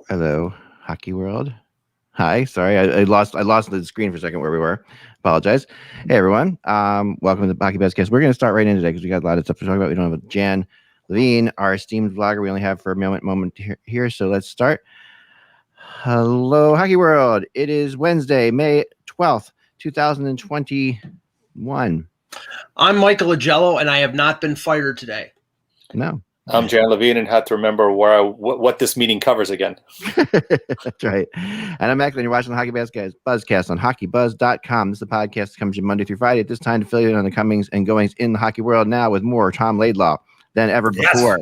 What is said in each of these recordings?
Hello, Hockey World. Hi, sorry, I lost the screen for a second where we were. Apologize. Hey everyone, welcome to the HockeyBuzzcast. We're going to start right in today because we got a lot of stuff to talk about. We don't have Jan Levine, our esteemed vlogger. We only have for a moment here, so let's start. Hello, Hockey World. It is Wednesday, May 12th, 2021. I'm Michael Agello, and I have not been fired today. No. I'm Jan Levine and had to remember what this meeting covers again. That's right. And I'm Eichel, and you're watching the HockeyBuzzcast on HockeyBuzz.com. This is the podcast that comes to you Monday through Friday at this time to fill you in on the comings and goings in the hockey world now with more Tom Laidlaw than ever before.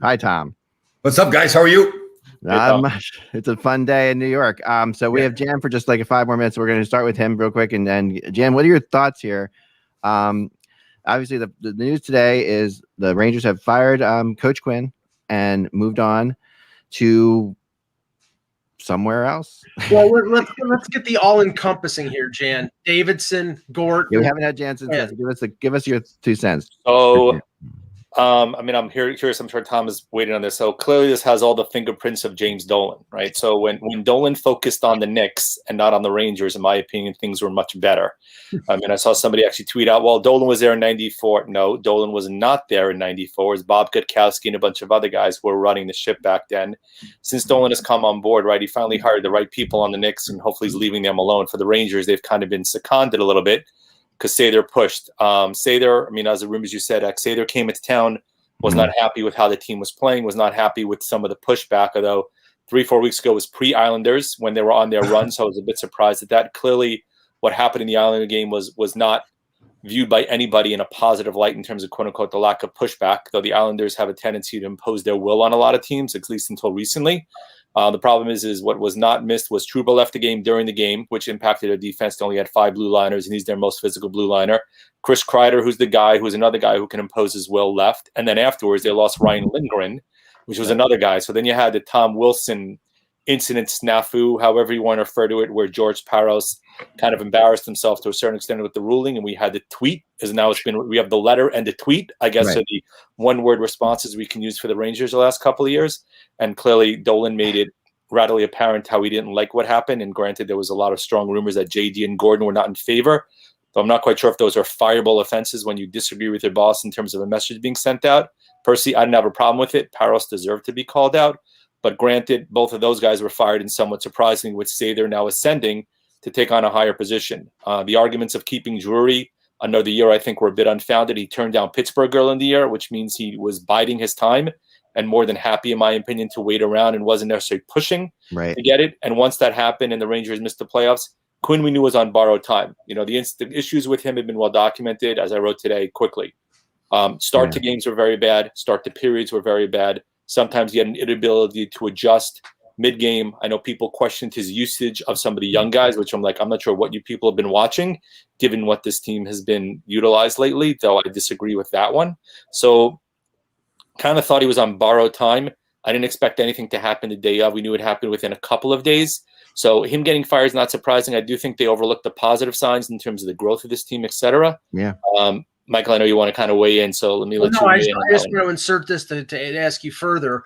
Hi, Tom. What's up, guys? How are you? Not much. It's a fun day in New York. So we have Jan for just like 5 more minutes. So we're going to start with him real quick. And Jan, what are your thoughts here? Obviously, the news today is the Rangers have fired Coach Quinn and moved on to somewhere else. Well, let's get the all-encompassing here, Jan. Davidson, Gort. Yeah, we haven't had Jansen. Yeah. Give us your 2 cents. So, I'm curious. I'm sure Tom is waiting on this. So clearly, this has all the fingerprints of James Dolan, right? So when Dolan focused on the Knicks and not on the Rangers, in my opinion, things were much better. I saw somebody actually tweet out, "Well, Dolan was there in '94." No, Dolan was not there in '94. It was Bob Gutkowski and a bunch of other guys who were running the ship back then. Since Dolan has come on board, right, he finally hired the right people on the Knicks, and hopefully he's leaving them alone. For the Rangers, they've kind of been seconded a little bit. Because Sather pushed. Sather, as the rumors you said, Sather came into town, was not happy with how the team was playing, was not happy with some of the pushback, although 3-4 weeks ago was pre-Islanders when they were on their run, so I was a bit surprised at that. Clearly, what happened in the Islander game was not viewed by anybody in a positive light in terms of, quote-unquote, the lack of pushback, though the Islanders have a tendency to impose their will on a lot of teams, at least until recently. The problem is what was not missed was Trouba left the game during the game, which impacted their defense. They only had 5 blue liners, and he's their most physical blue liner. Chris Kreider, who's another guy who can impose his will, left. And then afterwards, they lost Ryan Lindgren, which was another guy. So then you had the Tom Wilson incident snafu, however you want to refer to it, where George Parros kind of embarrassed himself to a certain extent with the ruling, and we had the tweet. We have the letter and the tweet, I guess, right. Are the one-word responses we can use for the Rangers the last couple of years. And clearly, Dolan made it readily apparent how he didn't like what happened. And granted, there was a lot of strong rumors that JD and Gordon were not in favor. So I'm not quite sure if those are fireable offenses when you disagree with your boss in terms of a message being sent out. Personally, I didn't have a problem with it. Parros deserved to be called out. But granted, both of those guys were fired, and somewhat surprisingly, with Sather now ascending to take on a higher position. The arguments of keeping Drury another year, I think, were a bit unfounded. He turned down Pittsburgh early in the year, which means he was biding his time and more than happy, in my opinion, to wait around and wasn't necessarily pushing to get it. And once that happened and the Rangers missed the playoffs, Quinn, we knew, was on borrowed time. The issues with him have been well documented, as I wrote today quickly. Start to games were very bad. Start to periods were very bad. Sometimes he had an inability to adjust mid-game. I know people questioned his usage of some of the young guys, which I'm not sure what you people have been watching, given what this team has been utilized lately, though I disagree with that one. So kind of thought he was on borrowed time. I didn't expect anything to happen the day of. We knew it happened within a couple of days. So him getting fired is not surprising. I do think they overlooked the positive signs in terms of the growth of this team, et cetera. Yeah. Michael, I know you want to kind of weigh in, so let me let you weigh in. I just want to insert this to ask you further.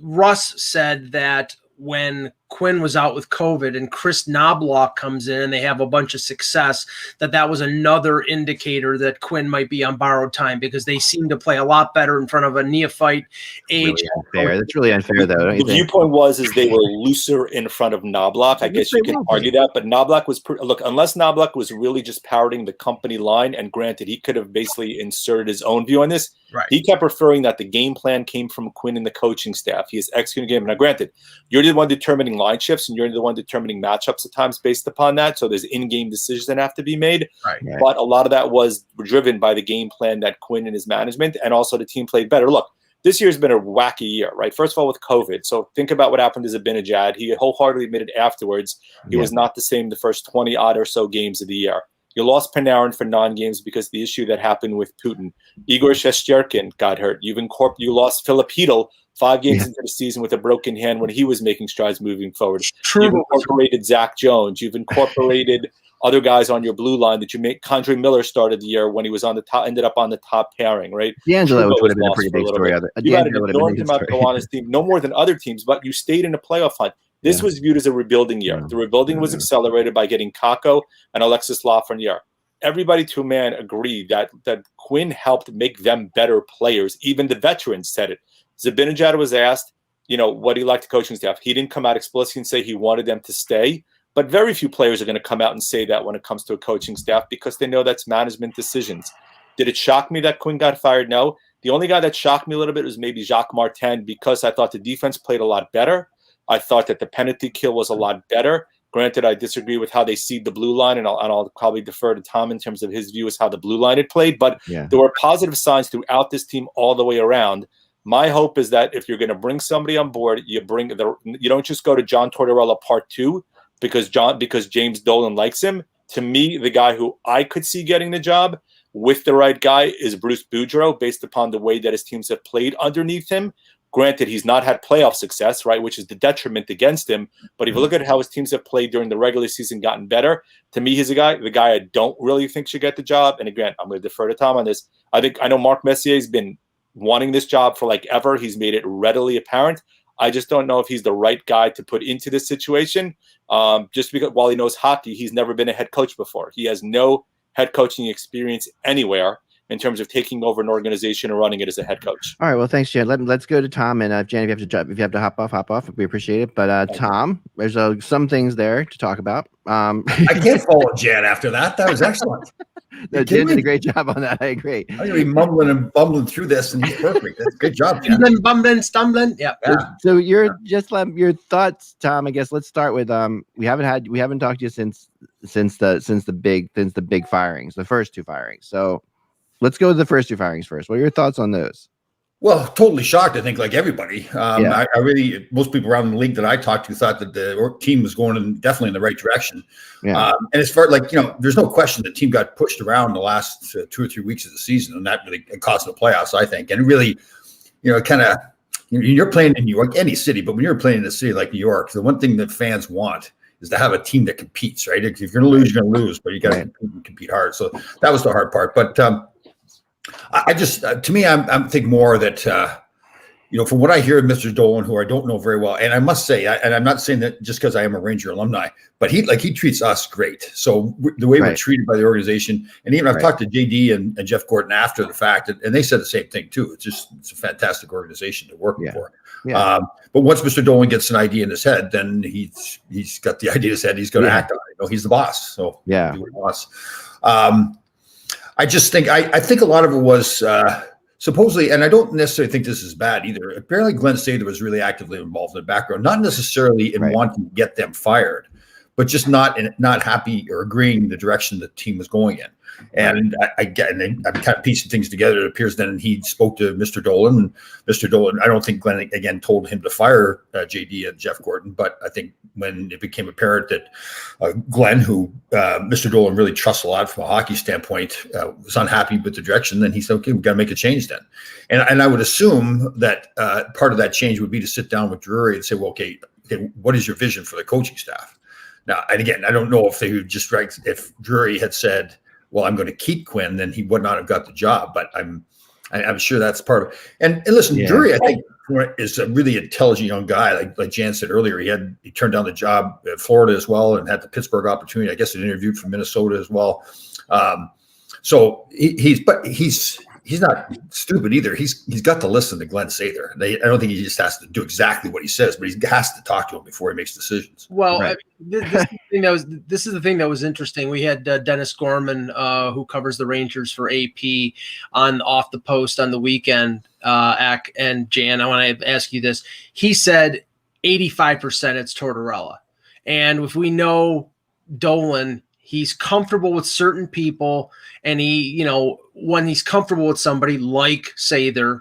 Russ said that when Quinn was out with COVID and Chris Knobloch comes in and they have a bunch of success, that was another indicator that Quinn might be on borrowed time because they seem to play a lot better in front of a neophyte age. Really unfair. That's really unfair, though. The viewpoint was they were looser in front of Knobloch. I guess you can argue that, but Knobloch was unless Knobloch was really just parroting the company line, and granted, he could have basically inserted his own view on this. Right. He kept referring that the game plan came from Quinn and the coaching staff. He is executing the game. Now, granted, you're the one determining line shifts and you're the one determining matchups at times based upon that. So there's in-game decisions that have to be made. Right. But a lot of that was driven by the game plan that Quinn and his management, and also the team played better. Look, this year's been a wacky year, right? First of all, with COVID. So think about what happened to Zibanejad. He wholeheartedly admitted afterwards he was not the same the first 20-odd or so games of the year. You lost Panarin for non-games because of the issue that happened with Putin. Igor Shesterkin got hurt. You lost Filip Chytil 5 games into the season with a broken hand when he was making strides moving forward. True. You've incorporated Zach Jones. You've incorporated other guys on your blue line that you make. Condre Miller started the year when he was on the top, ended up on the top pairing, right? D'Angelo Trudeau would have been a lost pretty for a big little story. bit. You had an enormous amount to go on his team, no more than other teams, but you stayed in a playoff hunt. This was viewed as a rebuilding year. The rebuilding was accelerated by getting Kakko and Alexis Lafreniere. Everybody to a man agreed that Quinn helped make them better players. Even the veterans said it. Zibanejad was asked, what he liked the coaching staff. He didn't come out explicitly and say he wanted them to stay, but very few players are going to come out and say that when it comes to a coaching staff because they know that's management decisions. Did it shock me that Quinn got fired? No. The only guy that shocked me a little bit was maybe Jacques Martin because I thought the defense played a lot better. I thought that the penalty kill was a lot better. Granted, I disagree with how they seed the blue line, and I'll probably defer to Tom in terms of his view as how the blue line had played, but there were positive signs throughout this team all the way around. My hope is that if you're going to bring somebody on board, you don't just go to John Tortorella Part 2 because James Dolan likes him. To me, the guy who I could see getting the job with the right guy is Bruce Boudreau, based upon the way that his teams have played underneath him. Granted, he's not had playoff success, right, which is the detriment against him. But if you look at how his teams have played during the regular season, gotten better, to me, he's the guy I don't really think should get the job. And again, I'm going to defer to Tom on this. I know Mark Messier's been wanting this job for like ever. He's made it readily apparent. I just don't know if he's the right guy to put into this situation. Just because while he knows hockey, he's never been a head coach before. He has no head coaching experience anywhere in terms of taking over an organization and running it as a head coach. All right. Well, thanks, Jan. Let's go to Tom. And Jan, if you have to hop off. We appreciate it. But Tom, there's some things there to talk about. I can't follow Jan after that. That was excellent. No, Jan did a great job on that. I agree. I'm going to be mumbling and bumbling through this, and he's perfect. That's a good job, Jan. Bumbling, stumbling. Yeah. So your thoughts, Tom. I guess let's start with we haven't talked to you since the big firings, the first 2 firings. So let's go with the first 2 firings first. What are your thoughts on those? Well, totally shocked, I think, like everybody. I really, most people around the league that I talked to thought that the team was going definitely in the right direction. Yeah. And as far there's no question the team got pushed around the last 2 or 3 weeks of the season, and that really cost the playoffs, I think. And it really, you're playing in New York, any city, but when you're playing in a city like New York, the one thing that fans want is to have a team that competes, right? If you're going to lose, you're going to lose, but you got to compete hard. So that was the hard part. But I just, to me, I'm thinking more that, from what I hear of Mr. Dolan, who I don't know very well, and I must say, and I'm not saying that just because I am a Ranger alumni, but he treats us great. So the way we're treated by the organization, and even I've talked to JD and Jeff Gordon after the fact, and they said the same thing too. It's a fantastic organization to work for. Yeah. But once Mr. Dolan gets an idea in his head, then he's got the idea in his head. He's going to act on it. He's the boss. So he's the boss. I just think I think a lot of it was supposedly, and I don't necessarily think this is bad either. Apparently, Glenn Sather was really actively involved in the background, not necessarily in wanting to get them fired, but just not happy or agreeing the direction the team was going in. And I'm kind of piecing things together. It appears then he spoke to Mr. Dolan. And Mr. Dolan, I don't think Glenn again told him to fire JD and Jeff Gordon, but I think when it became apparent that Glenn, who Mr. Dolan really trusts a lot from a hockey standpoint, was unhappy with the direction, then he said, "Okay, we've got to make a change then." And I would assume that part of that change would be to sit down with Drury and say, "Well, okay, what is your vision for the coaching staff?" Now, and again, I don't know if they would just if Drury had said, "Well, I'm going to keep Quinn," then he would not have got the job. But I'm sure that's part of it. And listen, Drury, I think, is a really intelligent young guy. Like Jan said earlier, he turned down the job at Florida as well, and had the Pittsburgh opportunity. I guess he interviewed from Minnesota as well. So he's not stupid either. He's got to listen to Glenn Sather. I don't think he just has to do exactly what he says, but he has to talk to him before he makes decisions. Well, this is the thing that was interesting. We had Dennis Gorman, who covers the Rangers for AP, on Off the Post on the weekend. And Jan, I want to ask you this. He said 85% it's Tortorella. And if we know Dolan, he's comfortable with certain people, and when he's comfortable with somebody like Sather,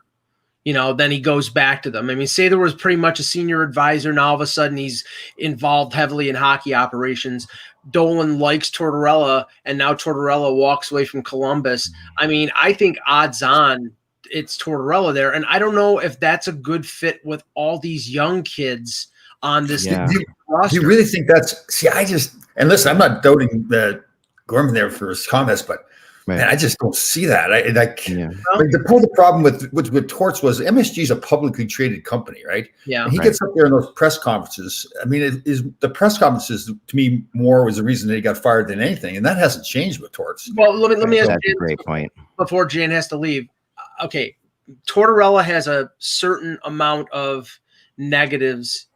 then he goes back to them. I mean, Sather was pretty much a senior advisor. Now all of a sudden he's involved heavily in hockey operations. Dolan likes Tortorella, and now Tortorella walks away from Columbus. I mean, I think odds on it's Tortorella there. And I don't know if that's a good fit with all these young kids on this roster. Do you really think that's – and listen, I'm not doubting Gorman there for his comments, but – Right. Man, I just don't see that. The problem with Torts was MSG is a publicly traded company, right? Yeah. And he gets up there in those press conferences. I mean, the press conferences to me more was the reason that he got fired than anything, and that hasn't changed with Torts. Well, let me ask That's you a great point. before Jan has to leave. Okay, Tortorella has a certain amount of negatives,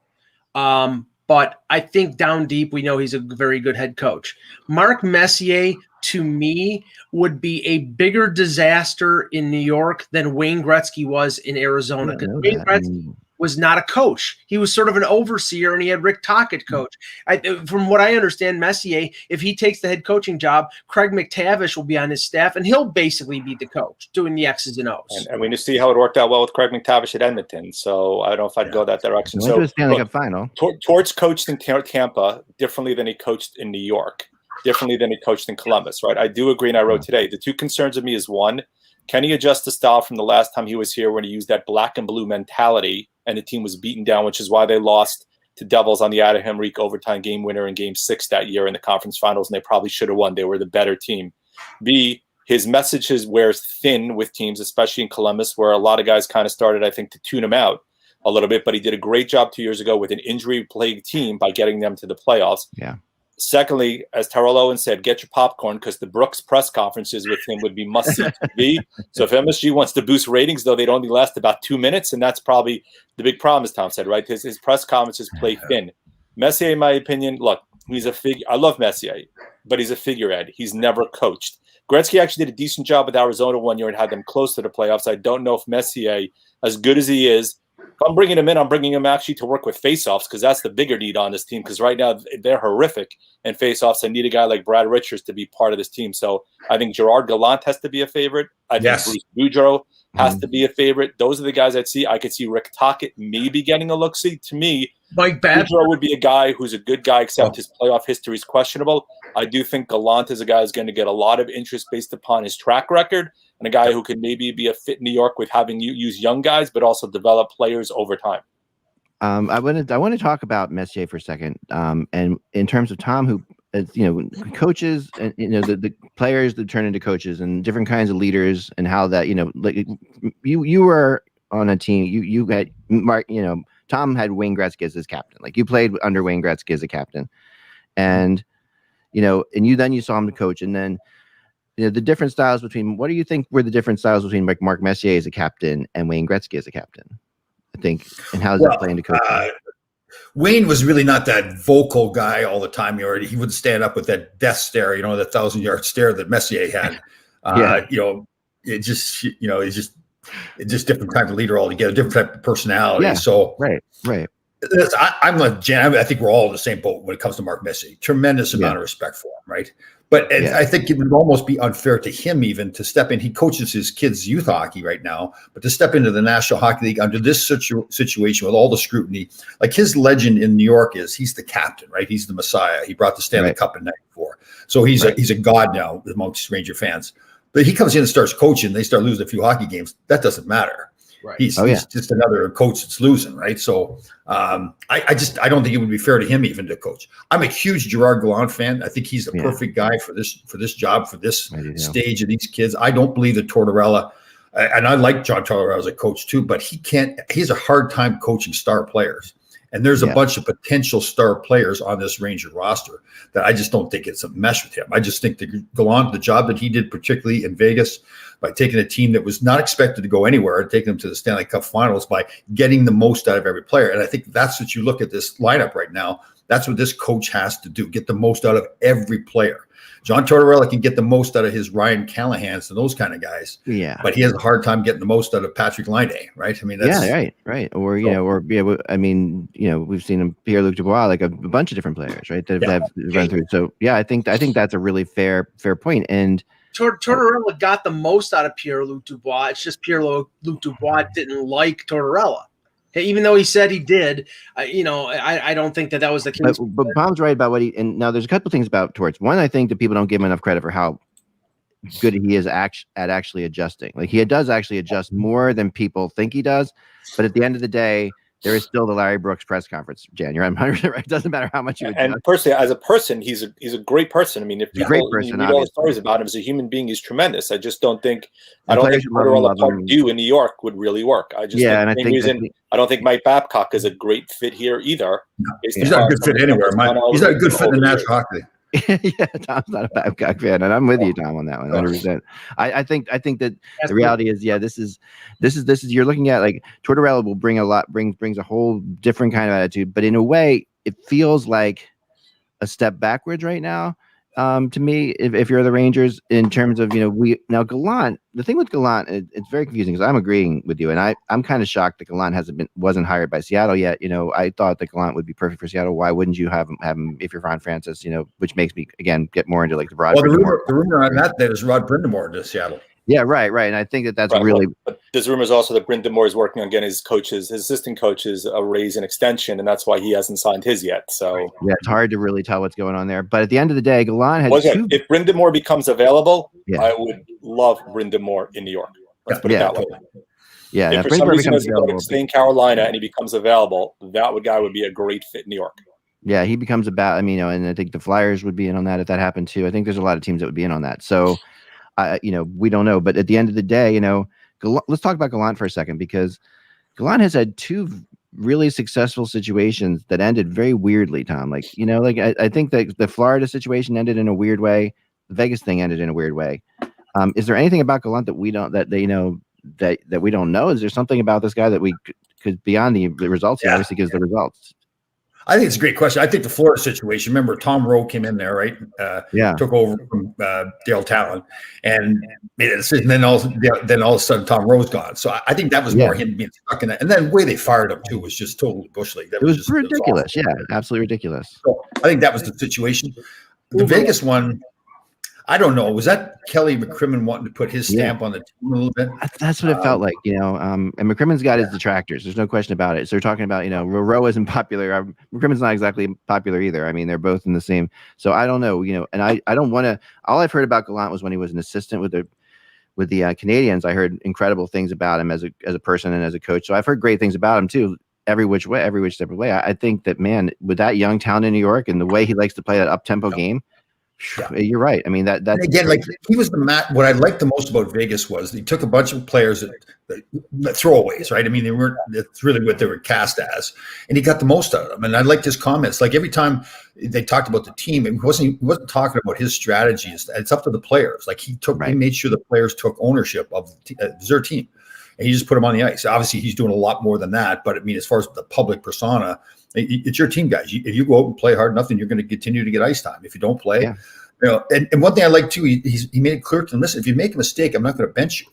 but I think down deep we know he's a very good head coach. Mark Messier, to me, would be a bigger disaster in New York than Wayne Gretzky was in Arizona. Because Wayne Gretzky was not a coach. He was sort of an overseer, and he had Rick Tocchet coach. From what I understand, Messier, if he takes the head coaching job, Craig McTavish will be on his staff, and he'll basically be the coach, doing the X's and O's. And we just see how it worked out well with Craig McTavish at Edmonton. So I don't know if I'd go that direction. So Stanley Cup final. Torts coached in Tampa differently than he coached in New York, differently than he coached in Columbus, right? I do agree, and I wrote today. The two concerns of me is, one, can he adjust the style from the last time he was here when he used that black and blue mentality and the team was beaten down, which is why they lost to Devils on the Adam Henrique overtime game winner in Game 6 that year in the conference finals, and they probably should have won. They were the better team. B, his messages wears thin with teams, especially in Columbus, where a lot of guys kind of started, I think, to tune him out a little bit, but he did a great job 2 years ago with an injury-plagued team by getting them to the playoffs. Yeah. Secondly, as Terrell Owens said, get your popcorn, because the Brooks press conferences with him would be must-see TV. So if MSG wants to boost ratings, though, they'd only last about 2 minutes, and that's probably the big problem, as Tom said, right? His press conferences play thin. Messier, in my opinion, look, he's a figure. I love Messier, but he's a figurehead. He's never coached. Gretzky actually did a decent job with Arizona 1 year and had them close to the playoffs. I don't know if Messier, as good as he is, if I'm bringing him in, I'm bringing him actually to work with faceoffs, because that's the bigger need on this team, because right now they're horrific in faceoffs. I need a guy like Brad Richards to be part of this team. So I think Gerard Gallant has to be a favorite. I think Bruce Boudreau has to be a favorite. Those are the guys I'd see. I could see Rick Tocchet maybe getting a look-see. To me, Mike Boudreau would be a guy who's a good guy, except his playoff history is questionable. I do think Gallant is a guy who's going to get a lot of interest based upon his track record, and a guy who can maybe be a fit in New York with having you use young guys, but also develop players over time. I want to talk about Messier for a second. And in terms of Tom, who coaches and the players that turn into coaches and different kinds of leaders, and how that like you were on a team. You had Mark. Tom had Wayne Gretzky as his captain. Like, you played under Wayne Gretzky as a captain, and you saw him to coach, and then. The different styles between, what do you think were the different styles between like Mark Messier as a captain and Wayne Gretzky as a captain? I think, and how does that play into coaching? Wayne was really not that vocal guy all the time. He would stand up with that death stare, the 1,000-yard stare that Messier had. It's just different type of leader altogether, different type of personality. Yeah. So right. I'm like Jan. I think we're all in the same boat when it comes to Mark Messier. Tremendous amount of respect for him, right? But I think it would almost be unfair to him even to step in. He coaches his kids' youth hockey right now, but to step into the National Hockey League under this situation with all the scrutiny, like his legend in New York is he's the captain, right? He's the Messiah. He brought the Stanley Cup in '94, so he's a god now amongst Ranger fans. But he comes in and starts coaching. They start losing a few hockey games. That doesn't matter. Right. He's just another coach that's losing, right? So I don't think it would be fair to him even to coach. I'm a huge Gerard Gallant fan. I think he's the perfect guy for this job, for this stage of these kids. I don't believe that Tortorella, and I like John Tortorella as a coach too, but he has a hard time coaching star players. And there's a bunch of potential star players on this Ranger roster that I just don't think it's a mesh with him. I just think that Gallant, the job that he did, particularly in Vegas, by taking a team that was not expected to go anywhere and taking them to the Stanley Cup Finals by getting the most out of every player. And I think that's what you look at this lineup right now. That's what this coach has to do, get the most out of every player. John Tortorella can get the most out of his Ryan Callahans and those kind of guys. Yeah. But he has a hard time getting the most out of Patrick Laine, right? I mean, that's right. Or, we've seen him, Pierre-Luc Dubois, like a bunch of different players, right? That have run through. So I think that's a really fair point. And Tortorella got the most out of Pierre-Luc Dubois. It's just Pierre-Luc Dubois didn't like Tortorella. Even though he said he did, I don't think that was the case. But Palm's right about and now there's a couple things about Torts. One, I think that people don't give him enough credit for how good he is at actually adjusting. Like he does actually adjust more than people think he does. But at the end of the day, there is still the Larry Brooks press conference. Jan, you're 100% right. It doesn't matter how much you adjust. And personally, as a person, he's a great person. I mean, if people read all the stories about him as a human being, he's tremendous. I just don't think I don't think Motorola Park Dew in New York would really work. I just I don't think Mike Babcock is a great fit here either. He's not a good fit anywhere. He's not a good fit in the National Hockey League. Yeah, Tom's not a Babcock fan, and I'm with you, Tom, on that one, 100%. I think that the reality is, this is you're looking at like Tortorella will brings a whole different kind of attitude, but in a way, it feels like a step backwards right now. To me, if you're the Rangers, in terms of Gallant. The thing with Gallant, it's very confusing because I'm agreeing with you, and I'm kind of shocked that Gallant wasn't hired by Seattle yet. I thought that Gallant would be perfect for Seattle. Why wouldn't you have him if you're Ron Francis? Which makes me again get more into like the broad. Well, the rumor on that is Rod Brind'Amour to Seattle. Yeah, right, and I think that's really. But there's rumors also that Brind'Amour is working on getting his assistant coaches a raise and extension, and that's why he hasn't signed his yet. So yeah, it's hard to really tell what's going on there. But at the end of the day, Gallant has. If Brind'Amour becomes available, I would love Brind'Amour in New York. Let's put it that way. Yeah, if for some reason he doesn't stay in Carolina and he becomes available, that guy would be a great fit in New York. Yeah, he becomes and I think the Flyers would be in on that if that happened too. I think there's a lot of teams that would be in on that. So. We don't know, but at the end of the day, let's talk about Gallant for a second, because Gallant has had two really successful situations that ended very weirdly, Tom. I think that the Florida situation ended in a weird way. The Vegas thing ended in a weird way. Is there anything about Gallant that we don't that we don't know? Is there something about this guy that we could beyond the results? He obviously gives the results. I think it's a great question. I think the Florida situation, remember Tom Rowe came in there, right? Took over from Dale Talon and made a decision. Then all of a sudden Tom Rowe's gone. So I think that was more him being stuck in that. And then the way they fired him too was just totally bush league. It was ridiculous. Absolutely ridiculous. So I think that was the situation. The Vegas one, I don't know. Was that Kelly McCrimmon wanting to put his stamp on the team a little bit? That's what it felt like, and McCrimmon's got his detractors. There's no question about it. So they're talking about, Rowe isn't popular. McCrimmon's not exactly popular either. I mean, they're both in the same. So I don't know, and I don't want to. All I've heard about Gallant was when he was an assistant with the Canadians. I heard incredible things about him as a person and as a coach. So I've heard great things about him too. Every which step of the way. I think that, man, with that young talent in New York and the way he likes to play that up-tempo game. Yeah. You're right. I mean, that's again, like he was what I liked the most about Vegas was he took a bunch of players that throwaways, right? I mean, that's really what they were cast as, and he got the most out of them. And I liked his comments. Like every time they talked about the team, he wasn't talking about his strategies. It's up to the players. Like he made sure the players took ownership of their team, and he just put them on the ice. Obviously, he's doing a lot more than that. But I mean, as far as the public persona, it's your team, guys. If you go out and play hard enough, then you're going to continue to get ice time. If you don't play, and one thing I like too, he made it clear to them: listen, if you make a mistake, I'm not going to bench you.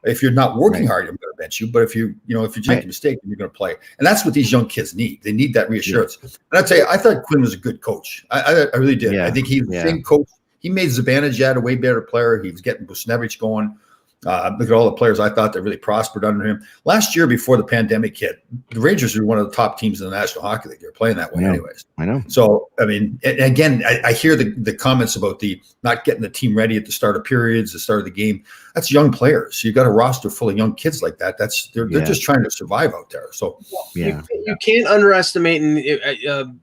If you're not working hard, I'm going to bench you. But if you just make a mistake, then you're going to play. And that's what these young kids need. They need that reassurance. Yeah. And I'd tell you, I thought Quinn was a good coach. I really did. Yeah. I think he was the same coach. He made Zibanejad a way better player. He was getting Busnevich going. Look at all the players I thought that really prospered under him. Last year, before the pandemic hit, the Rangers were one of the top teams in the National Hockey League. They're playing that way anyways. I know. So, I mean, again, I hear the comments about the not getting the team ready at the start of periods, the start of the game. That's young players. You've got a roster full of young kids like that. They're just trying to survive out there. So, you can't underestimate. And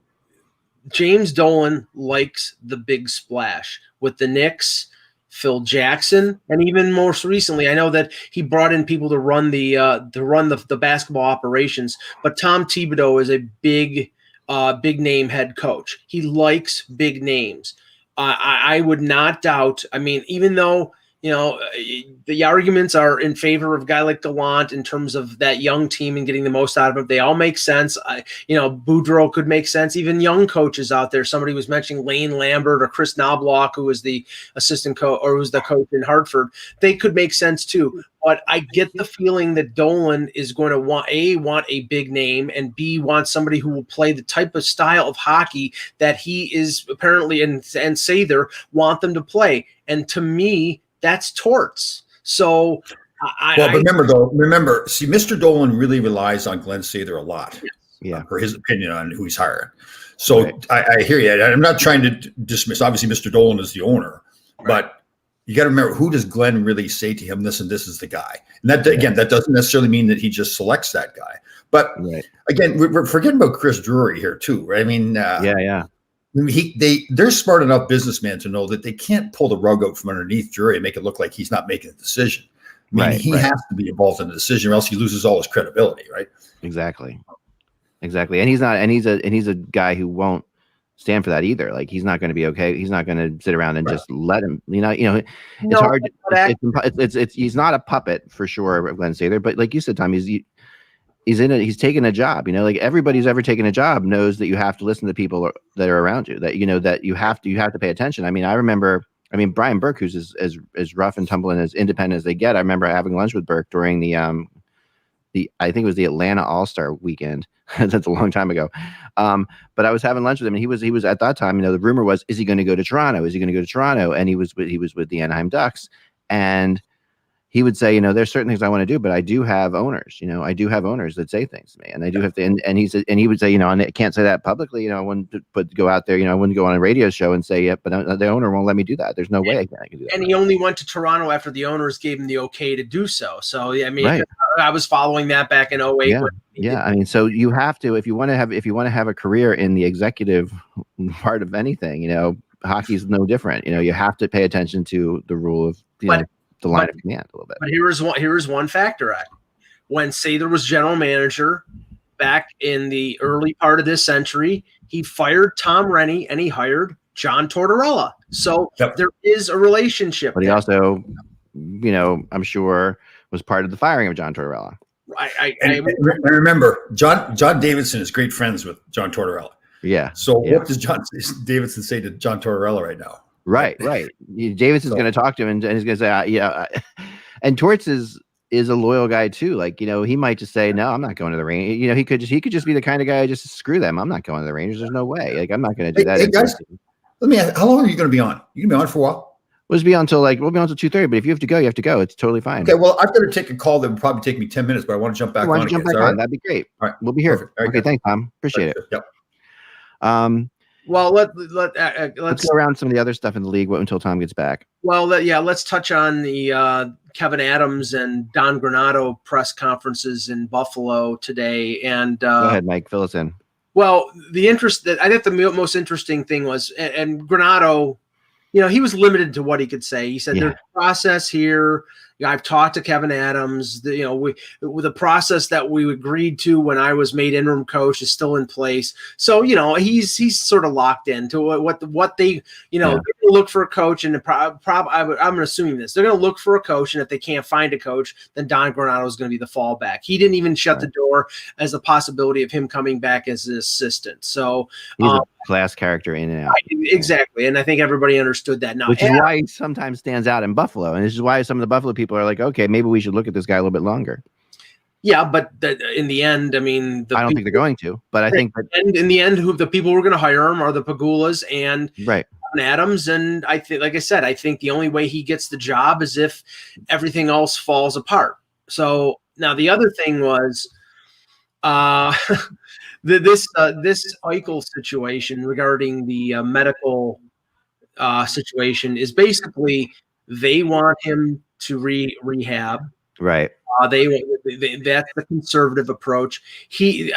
James Dolan likes the big splash with the Knicks. Phil Jackson, and even most recently, I know that he brought in people to run the basketball operations. But Tom Thibodeau is a big name head coach. He likes big names. I would not doubt. I mean, even though the arguments are in favor of a guy like Gallant in terms of that young team and getting the most out of it, they all make sense. Boudreau could make sense. Even young coaches out there. Somebody was mentioning Lane Lambert or Chris Knobloch, who was the assistant coach or was the coach in Hartford. They could make sense too. But I get the feeling that Dolan is going to want a big name, and B, want somebody who will play the type of style of hockey that he is apparently and Sather want them to play. And to me, that's torts. So remember, see, Mr. Dolan really relies on Glenn Sather a lot for his opinion on who he's hiring. So I hear you. I'm not trying to dismiss. Obviously, Mr. Dolan is the owner, but you got to remember, who does Glenn really say to him, this and this is the guy? And that, again, that doesn't necessarily mean that he just selects that guy. But again, we're forgetting about Chris Drury here too, right? I mean, they're smart enough businessmen to know that they can't pull the rug out from underneath Drury and make it look like he's not making a decision. I mean, he has to be involved in the decision, or else he loses all his credibility, right? Exactly. And he's a guy who won't stand for that either. Like, he's not going to be okay. He's not going to sit around and just let him, it's hard. He's not a puppet for sure, Glenn Sather, but like you said, Tom, he's taking a job, like everybody who's ever taken a job knows that you have to listen to people that are around you, that, that you have to pay attention. I mean, I remember Brian Burke, who's as rough and tumble and as independent as they get. I remember having lunch with Burke during the I think it was the Atlanta All-Star weekend. That's a long time ago. But I was having lunch with him, and he was at that time, the rumor was, is he going to go to Toronto? And he was with the Anaheim Ducks. And he would say, there's certain things I want to do, but I do have owners, I do have owners that say things to me, and I do have to, and he said, and he would say, and I can't say that publicly, I wouldn't go out there, I wouldn't go on a radio show and say, but the owner won't let me do that. There's no way I can do that. And he only went to Toronto after the owners gave him the okay to do so. So, I mean, I was following that back in 08. Yeah. I mean, so you have to, if you want to have a career in the executive part of anything, hockey's no different. You have to pay attention to the rule of, the line of command a little bit. But here's one factor. When Sather was general manager back in the early part of this century, he fired Tom Rennie and he hired John Tortorella. So there is a relationship. But he also, I'm sure, was part of the firing of John Tortorella. I remember John Davidson is great friends with John Tortorella. Yeah. So what does John Davidson say to John Tortorella right now? Right. Davidson's going to talk to him, and he's going to say, and Torts is a loyal guy too. Like, he might just say, no, I'm not going to the Rangers. He could just be the kind of guy just screw them. I'm not going to the Rangers. There's no way. Like, I'm not going to do that. Hey guys, let me ask, how long are you going to be on? You going to be on for a while? We'll be on until 2:30. But if you have to go, you have to go. It's totally fine. Okay. Well, I've got to take a call that would probably take me 10 minutes, but I want to jump back on. Jump back on. Right? That'd be great. All right. We'll be here. Right, okay. Thanks, Tom. Appreciate it. Yep. Well, let's go around some of the other stuff in the league until Tom gets back. Well, let's touch on the Kevin Adams and Don Granato press conferences in Buffalo today. And go ahead, Mike, fill us in. Well, I think the most interesting thing was, and Granato, he was limited to what he could say. He said there's a process here. I've talked to Kevin Adams. The process that we agreed to when I was made interim coach is still in place. So he's sort of locked into what they they're going to look for a coach, and I'm assuming this, they're going to look for a coach, and if they can't find a coach, then Don Granato is going to be the fallback. He didn't even shut the door as a possibility of him coming back as an assistant. So he's a class character in and out. Exactly, and I think everybody understood that now, which is why he sometimes stands out in Buffalo, and this is why some of the Buffalo people are like, okay, maybe we should look at this guy a little bit longer. Yeah, but in the end, I mean, I don't think they're going to, but I think and in the end, who the people who are going to hire him are the Pagulas and Adams. And I think, like I said, I think the only way he gets the job is if everything else falls apart. So now the other thing was this Eichel situation regarding the medical situation is basically they want him to rehab. Right. They that's the conservative approach. They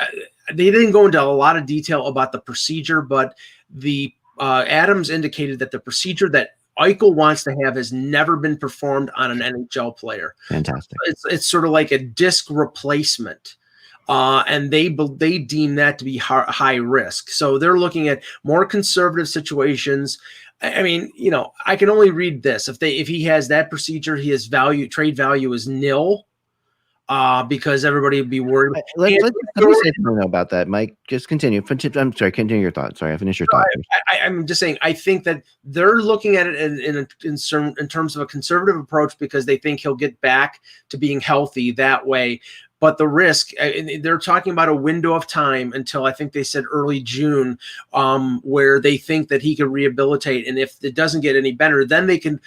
didn't go into a lot of detail about the procedure, but the Adams indicated that the procedure that Eichel wants to have has never been performed on an NHL player. Fantastic. It's sort of like a disc replacement. And they deem that to be high risk. So they're looking at more conservative situations. I mean, I can only read this. If he has that procedure, trade value is nil, because everybody would be worried. Let me say something about that, Mike. Just continue. I'm sorry. Continue your thought. Sorry, I finished your thought. I'm just saying. I think that they're looking at it in terms of a conservative approach because they think he'll get back to being healthy that way. But the risk, they're talking about a window of time until I think they said early June, where they think that he could rehabilitate. And if it doesn't get any better, then they could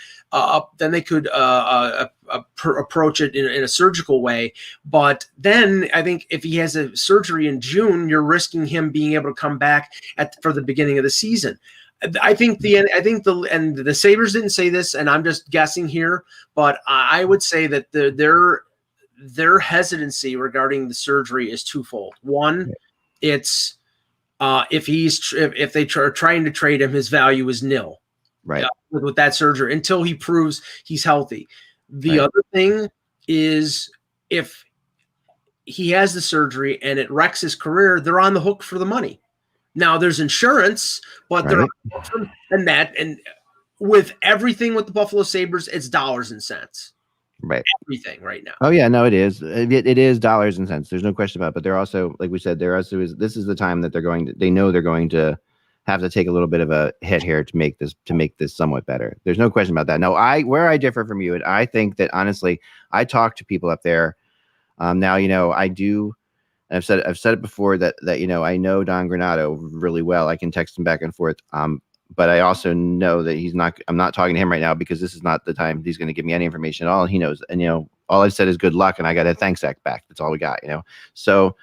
approach it in a surgical way. But then I think if he has a surgery in June, you're risking him being able to come back for the beginning of the season. I think the Sabres didn't say this, and I'm just guessing here, but I would say that their hesitancy regarding the surgery is twofold. One, it's if they are trying to trade him, his value is nil. Right. With that surgery until he proves he's healthy. The other thing is if he has the surgery and it wrecks his career, they're on the hook for the money. Now there's insurance, but they're on the hook for, and with everything with the Buffalo Sabres, it's dollars and cents. Right. Everything right now. Oh yeah, no, it is. It is dollars and cents. There's no question about it. But they're also, like we said, this is the time that they know they're going to have to take a little bit of a hit here to make this somewhat better. There's no question about that. No, where I differ from you, and I think that honestly, I talk to people up there. Now, I do. I've said it before that I know Don Granato really well. I can text him back and forth. But I also know that I'm not talking to him right now because this is not the time he's going to give me any information at all. And he knows, and all I've said is good luck, and I got a thanks Zach back. That's all we got, So,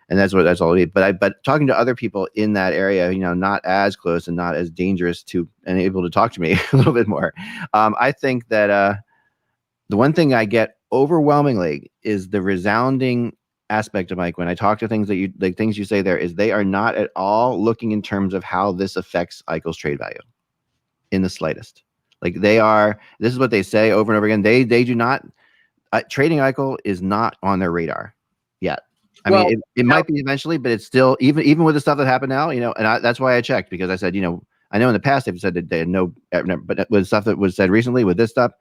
and that's all we need. But talking to other people in that area, not as close and not as dangerous and able to talk to me a little bit more. I think that the one thing I get overwhelmingly is the resounding aspect of Mike when I talk to things you say there is they are not at all looking in terms of how this affects Eichel's trade value in the slightest. Like this is what they say over and over again. They do not trading Eichel is not on their radar yet. I mean, it might be eventually, but it's still even with the stuff that happened now, and that's why I checked because I said, I know in the past they've said that they had no, but with stuff that was said recently with this stuff,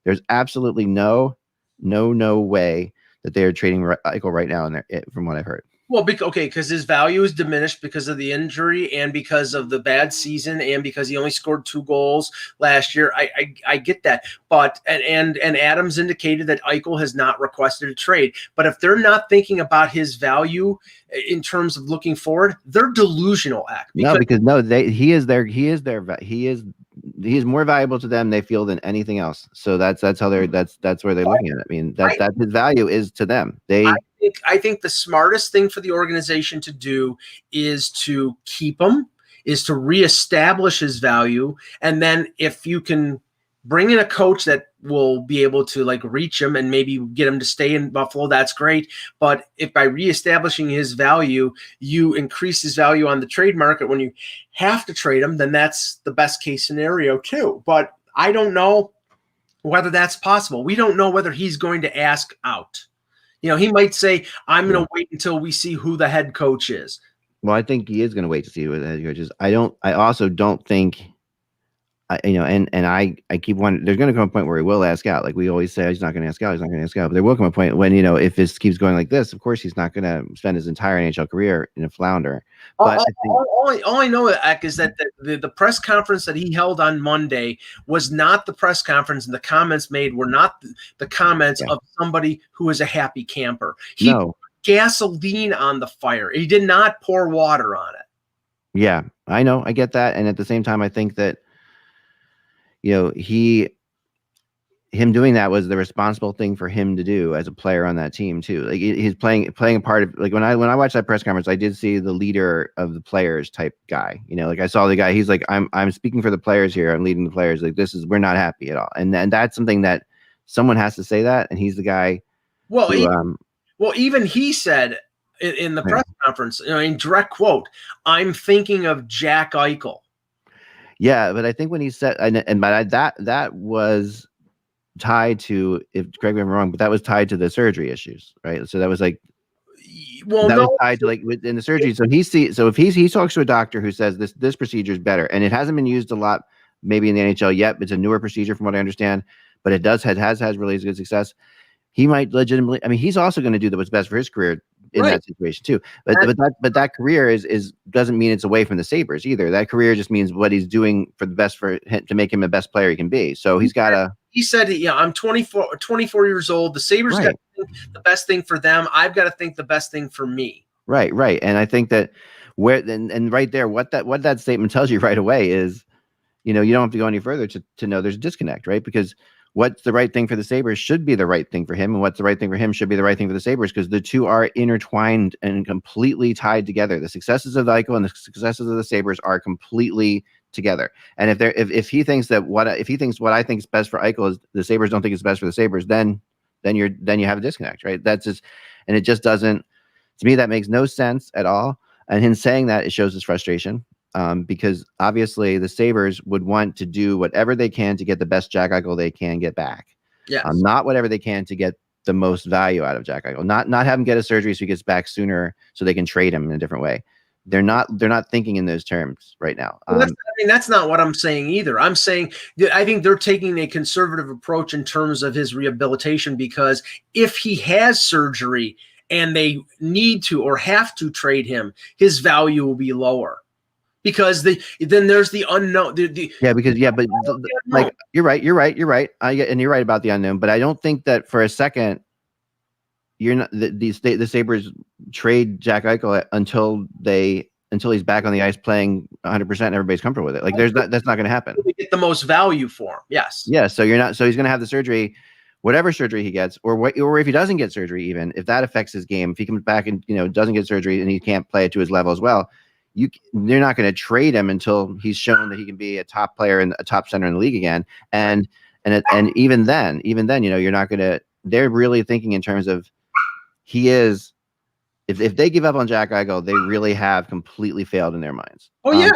there's absolutely no way that they are trading Eichel right now from what I've heard. Well, because his value is diminished because of the injury and because of the bad season and because he only scored 2 goals last year. I get that, but and Adams indicated that Eichel has not requested a trade. But if they're not thinking about his value in terms of looking forward, they're delusional. He is more valuable to them. They feel than anything else. So that's how that's where they're looking at it. I mean that's his value is to them. I think the smartest thing for the organization to do is to keep him, is to reestablish his value. And then if you can bring in a coach that will be able to reach him and maybe get him to stay in Buffalo, that's great. But if by reestablishing his value, you increase his value on the trade market when you have to trade him, then that's the best case scenario too. But I don't know whether that's possible. We don't know whether he's going to ask out. He might say, I'm going to wait until we see who the head coach is. Well, I think he is going to wait to see who the head coach is. I also don't think, I keep wondering, there's going to come a point where he will ask out. Like we always say, he's not going to ask out. But there will come a point when, if this keeps going like this, of course, he's not going to spend his entire NHL career in a flounder. But all I know, Eck, is that the press conference that he held on Monday was not the press conference, and the comments made were not the comments of somebody who is a happy camper. He put gasoline on the fire. He did not pour water on it. Yeah, I know. I get that. And at the same time, I think that, him doing that was the responsible thing for him to do as a player on that team too. Like he's playing a part of, when I watched that press conference, I did see the leader of the players type guy. I saw the guy. He's like, I'm speaking for the players here. I'm leading the players. Like we're not happy at all. And that's something that someone has to say that. And he's the guy. Well, even he said in the press conference, in direct quote, "I'm thinking of Jack Eichel." Yeah, but I think when he said, that was tied to, correct me if I'm wrong, but that was tied to the surgery issues, right? So that was was tied to within the surgery. So if he talks to a doctor who says this procedure is better, and it hasn't been used a lot, maybe in the NHL yet, but it's a newer procedure from what I understand, but it has really good success. He might legitimately. I mean, he's also going to do what's best for his career in that situation too. But that career is doesn't mean it's away from the Sabres either. That career just means what he's doing for the best for him to make him the best player he can be. So he's got to. He said, I'm 24 years old. The Sabres got to think the best thing for them. I've got to think the best thing for me. Right. And I think that and right there, what that statement tells you right away is, you don't have to go any further to know there's a disconnect, right? Because what's the right thing for the Sabres should be the right thing for him, and what's the right thing for him should be the right thing for the Sabres, because the two are intertwined and completely tied together. The successes of Eichel and the successes of the Sabres are completely together. And if he thinks what I think is best for Eichel is the Sabres don't think it's best for the Sabres, then you have a disconnect, right? That's just, and it just doesn't, to me, that makes no sense at all. And him saying that, it shows his frustration, because obviously the Sabres would want to do whatever they can to get the best Jack Eichel they can get back. Yes. Not whatever they can to get the most value out of Jack Eichel. Not have him get a surgery so he gets back sooner so they can trade him in a different way. They're not thinking in those terms right now. Well, that's not what I'm saying either. I'm saying that I think they're taking a conservative approach in terms of his rehabilitation, because if he has surgery and they need to or have to trade him, his value will be lower, because then there's the unknown. Like you're right. And you're right about the unknown, but I don't think that for a second you're not the Sabres trade Jack Eichel until he's back on the ice playing 100% and everybody's comfortable with it. Like that's not going to happen. They get the most value for him. Yes. Yeah. So he's going to have the surgery, whatever surgery he gets, or if he doesn't get surgery, even if that affects his game, if he comes back and doesn't get surgery and he can't play it to his level as well, they're not going to trade him until he's shown that he can be a top player and a top center in the league again. And even then, you're not going to. They're really thinking in terms of he is. If they give up on Jack Eichel, they really have completely failed in their minds. Oh yeah.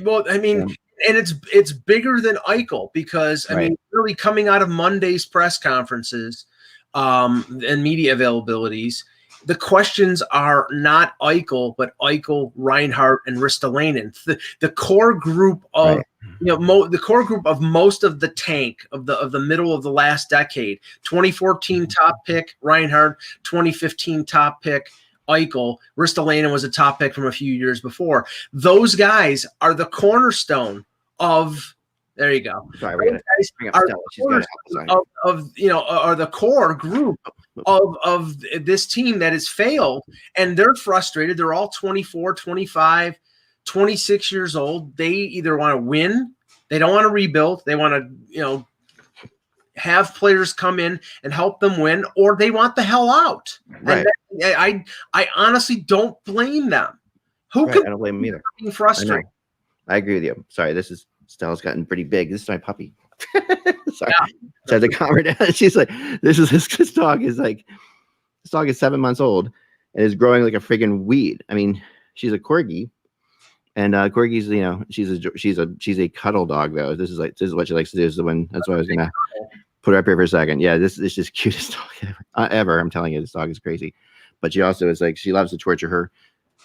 Well, I mean, and it's bigger than Eichel, because I mean, really coming out of Monday's press conferences and media availabilities, the questions are not Eichel, but Eichel, Reinhart, and Ristolainen. The core group of the core group of most of the tank of the middle of the last decade. 2014 top pick Reinhart, 2015 top pick Eichel. Ristolainen was a top pick from a few years before. Those guys are the cornerstone of. There you go. Sorry, are the core group of this team that has failed, and they're frustrated. They're all 24, 25, 26 years old. They either want to win, they don't want to rebuild, they want to have players come in and help them win, or they want the hell out. Right. And I honestly don't blame them. I don't blame them either. Being frustrated. I agree with you. Sorry, Stella's gotten pretty big. This is my puppy. Sorry. Yeah. So I had to calm her down. She's like, this dog is 7 months old and is growing like a friggin' weed. I mean, she's a corgi, and corgis, she's a cuddle dog though. This is what she likes to do. That's why I was gonna put her up here for a second. Yeah, this is just cutest dog ever. I'm telling you, this dog is crazy. But she also is she loves to torture her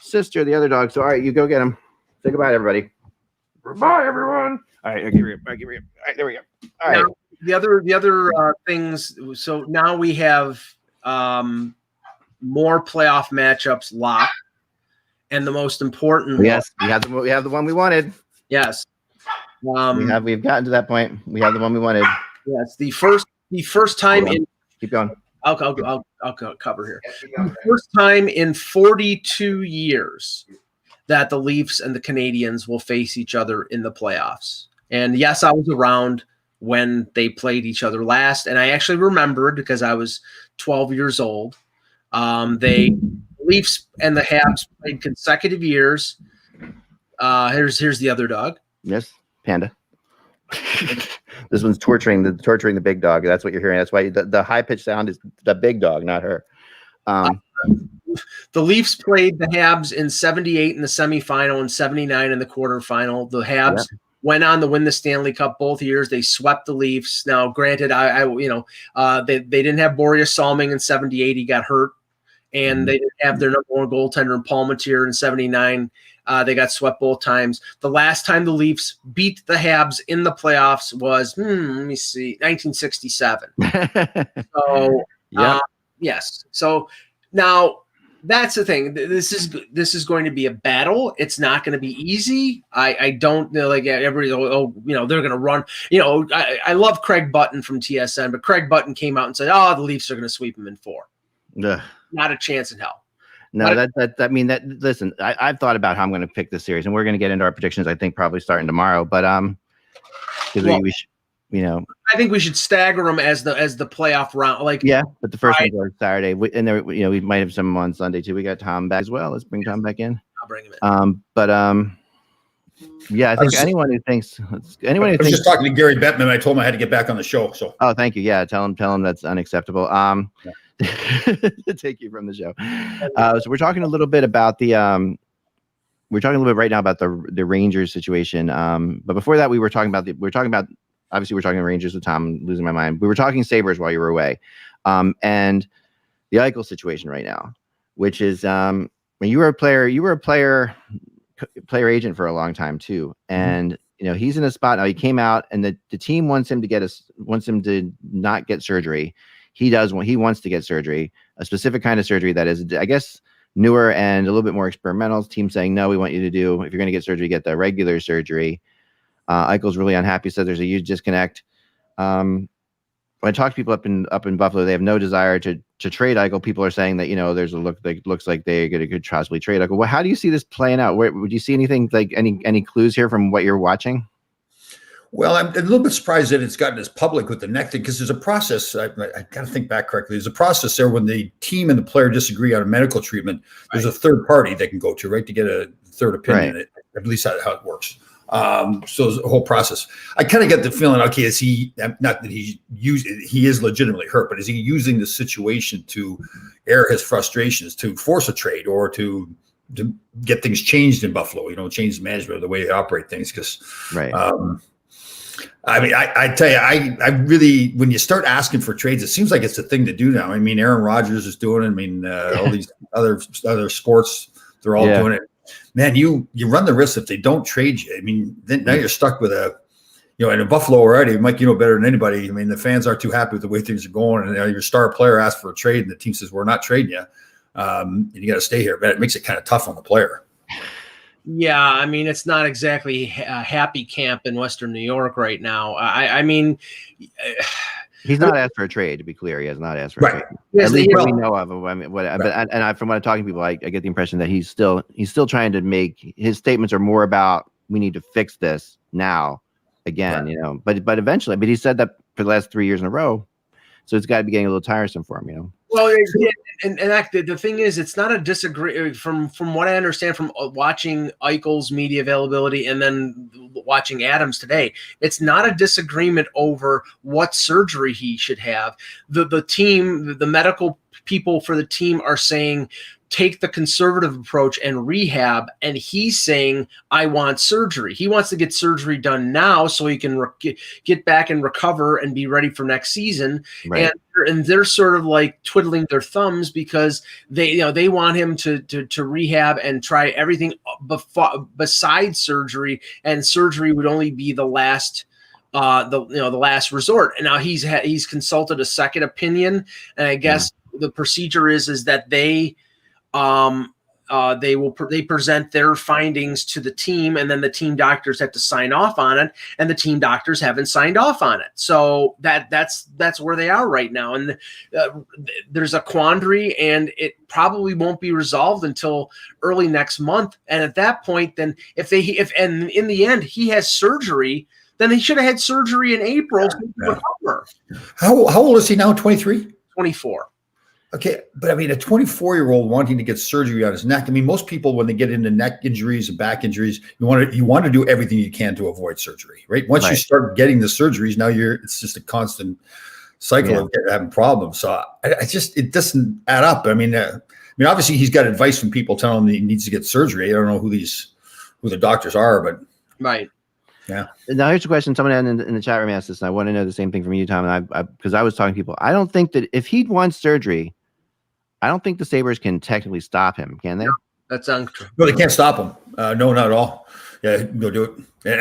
sister, the other dog. So all right, you go get him. Say goodbye, everybody. Bye, everyone. All right, I'll give you. All right, there we go. All right. Now, the other things. So now we have more playoff matchups locked, and the most important. Yes, we have the one we wanted. Yes, we've gotten to that point. We have the one we wanted. Yes, the first time in. Keep going. I'll cover here. The first time in 42 years that the Leafs and the Canadiens will face each other in the playoffs. And yes, I was around when they played each other last, and I actually remembered because I was 12 years old. The Leafs and the Habs played consecutive years. Here's the other dog. Yes, Panda. This one's torturing the big dog. That's what you're hearing. That's why the high pitched sound is the big dog, not her. The Leafs played the Habs in 78 in the semifinal and 79 in the quarterfinal. The Habs went on to win the Stanley Cup both years. They swept the Leafs. Now, granted, they didn't have Boreas Salming in 78. He got hurt, and they didn't have their number one goaltender in Palmatier in 79. They got swept both times. The last time the Leafs beat the Habs in the playoffs was, 1967. So, yes. So now that's the thing. This is going to be a battle. It's not going to be easy. I don't know, everybody. They're going to run. I love Craig Button from TSN, but Craig Button came out and said, the Leafs are going to sweep them in 4. Ugh. Not a chance in hell. No, listen, I've thought about how I'm going to pick this series, and we're going to get into our predictions, I think, probably starting tomorrow. But because we should, I think we should stagger them as the playoff round. But the first one's on Saturday, and there, we might have some on Sunday too. We got Tom back as well. Let's bring Tom back in. I'll bring him in. Yeah, I think anyone who thinks I was just talking to Gary Bettman. I told him I had to get back on the show. So thank you. Yeah, tell him that's unacceptable. Take you from the show. So we're talking a little bit about we're talking a little bit right now about the Rangers situation. But before that, we were talking about obviously we're talking Rangers with Tom. I'm losing my mind. We were talking Sabres while you were away, and the Eichel situation right now, which is when you were a player agent for a long time too, and he's in a spot now. He came out, and the team wants him to not get surgery. He wants to get surgery, a specific kind of surgery that is, I guess, newer and a little bit more experimental. Team saying no, we want you to do, if you're going to get surgery, get the regular surgery. Eichel's really unhappy. Says there's a huge disconnect. When I talk to people up in Buffalo, they have no desire to trade Eichel. People are saying that there's looks like they could possibly trade Eichel. Well, how do you see this playing out? Would you see anything like any clues here from what you're watching? Well, I'm a little bit surprised that it's gotten as public with the neck thing, because there's a process. I got to think back correctly. There's a process there when the team and the player disagree on a medical treatment. There's a third party they can go to, right, to get a third opinion. Right. At least how it works. So there's a whole process. I kind of get the feeling, okay, is he, not that he is legitimately hurt, but is he using the situation to air his frustrations, to force a trade, or to get things changed in Buffalo, change the management of the way they operate things? Because, right. I mean, I tell you, I really, when you start asking for trades, it seems like it's a thing to do now. I mean, Aaron Rodgers is doing it. I mean, all these other sports, they're all doing it. Man, you run the risk if they don't trade you. I mean, then now you're stuck with in Buffalo already, Mike, better than anybody. I mean, the fans aren't too happy with the way things are going, and your star player asks for a trade, and the team says, we're not trading you. And you got to stay here. But it makes it kind of tough on the player. Yeah, I mean, it's not exactly a happy camp in Western New York right now. I mean, he's not asked for a trade. To be clear, he has not asked for a trade. Yes, at least we know of. I mean, from what I'm talking to people, I get the impression that he's still trying to make his statements are more about we need to fix this now again, But eventually, he said that for the last 3 years in a row, so it's got to be getting a little tiresome for him, Well, and the thing is, it's not a disagree from what I understand from watching Eichel's media availability and then watching Adams today. It's not a disagreement over what surgery he should have. The team, the medical people for the team are saying, take the conservative approach and rehab, and he's saying, I want surgery. He wants to get surgery done now so he can get back and recover and be ready for next season. Right. And they're sort of like twiddling their thumbs because they want him to rehab and try everything besides surgery, and surgery would only be the last the last resort. And now he's consulted a second opinion, and I guess the procedure is that they present their findings to the team, and then the team doctors have to sign off on it, and the team doctors haven't signed off on it. So that's where they are right now. And there's a quandary, and it probably won't be resolved until early next month. And at that point, then if in the end he has surgery, then he should have had surgery in April to recover. How old is he now? 23? 24. Okay, but I mean, a 24-year-old wanting to get surgery on his neck. I mean, most people, when they get into neck injuries and back injuries, you want to do everything you can to avoid surgery, right? Once you start getting the surgeries, now it's just a constant cycle of having problems. So it doesn't add up. I mean, obviously he's got advice from people telling him he needs to get surgery. I don't know who the doctors are, but right. Yeah. Now here's a question. Someone in the chat room asked this, and I want to know the same thing from you, Tom. And because I was talking to people, I don't think that if he'd won surgery, I don't think the Sabres can technically stop him, can they? No, that's untrue. No, they can't stop him. No, not at all. Yeah, go do it.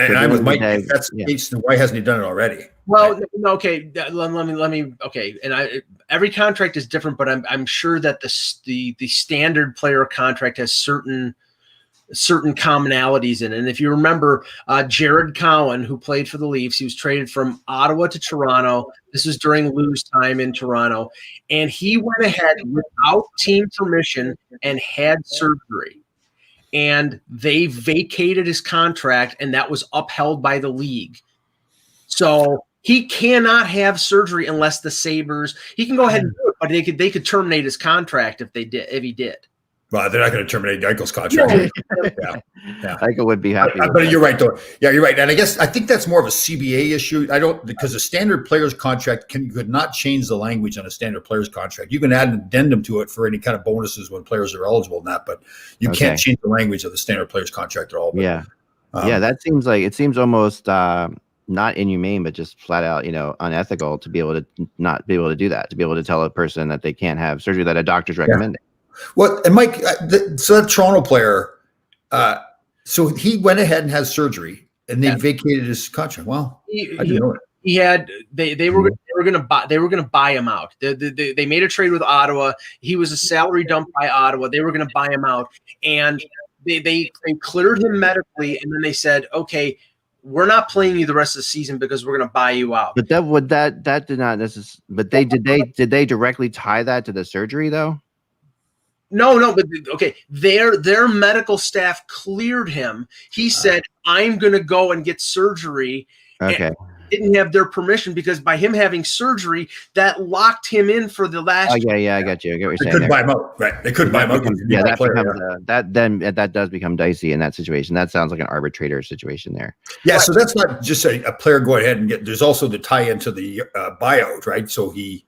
And I'm with Mike. If that's the case, then why hasn't he done it already? Well, okay. Let me. Okay, and every contract is different, but I'm sure that the standard player contract has certain commonalities in it. And if you remember, Jared Cowan, who played for the Leafs, he was traded from Ottawa to Toronto. This was during Lou's time in Toronto. And he went ahead without team permission and had surgery. And they vacated his contract, and that was upheld by the league. So he cannot have surgery unless the Sabres – he can go ahead and do it, but they could terminate his contract if he did. Well, they're not going to terminate Eichel's contract. Yeah. Eichel would be happy. But you're right, though. Yeah, you're right. And I think that's more of a CBA issue. Because a standard player's contract could not change the language on a standard player's contract. You can add an addendum to it for any kind of bonuses when players are eligible and that, but you can't change the language of the standard player's contract at all. But, that seems almost not inhumane, but just flat out, unethical to be able to not be able to do that, to be able to tell a person that they can't have surgery that a doctor's recommending. Well, and Mike, so that Toronto player, so he went ahead and had surgery, and they vacated his contract. Well, I didn't know it. He had they were going to buy him out. They made a trade with Ottawa. He was a salary dump by Ottawa. They were going to buy him out, and they cleared him medically, and then they said, okay, we're not playing you the rest of the season because we're going to buy you out. But that did not necessarily. But did they directly tie that to the surgery though? No, but okay. Their medical staff cleared him. He said, "I'm going to go and get surgery." Okay. Didn't have their permission because by him having surgery, that locked him in for the last. Oh yeah, I got you. I get what you're saying. They couldn't buy him out, right? They couldn't buy him out. That does become dicey in that situation. That sounds like an arbitrator situation there. Yeah, so that's not just a player go ahead and get. There's also the tie into the buyout, right? So he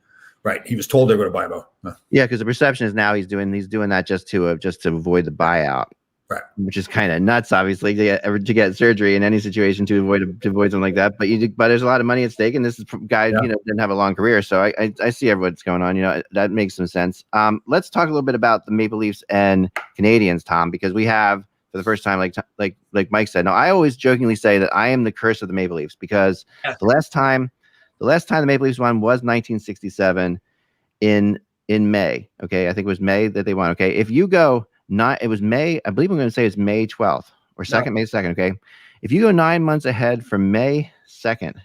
was told they were going to buy him out. Yeah, because the perception is now he's doing that just to avoid the buyout. Right, which is kind of nuts, obviously, to get surgery in any situation to avoid something like that. But there's a lot of money at stake, and this is guy didn't have a long career, so I see what's going on. That makes some sense. Let's talk a little bit about the Maple Leafs and Canadiens, Tom, because we have for the first time, like Mike said. Now, I always jokingly say that I am the curse of the Maple Leafs because the last time the Maple Leafs won was 1967 in May. Okay, I think it was May that they won. Okay, if you go. It was May. I believe I'm going to say it's May 12th or May 2nd. Okay. If you go 9 months ahead from May 2nd,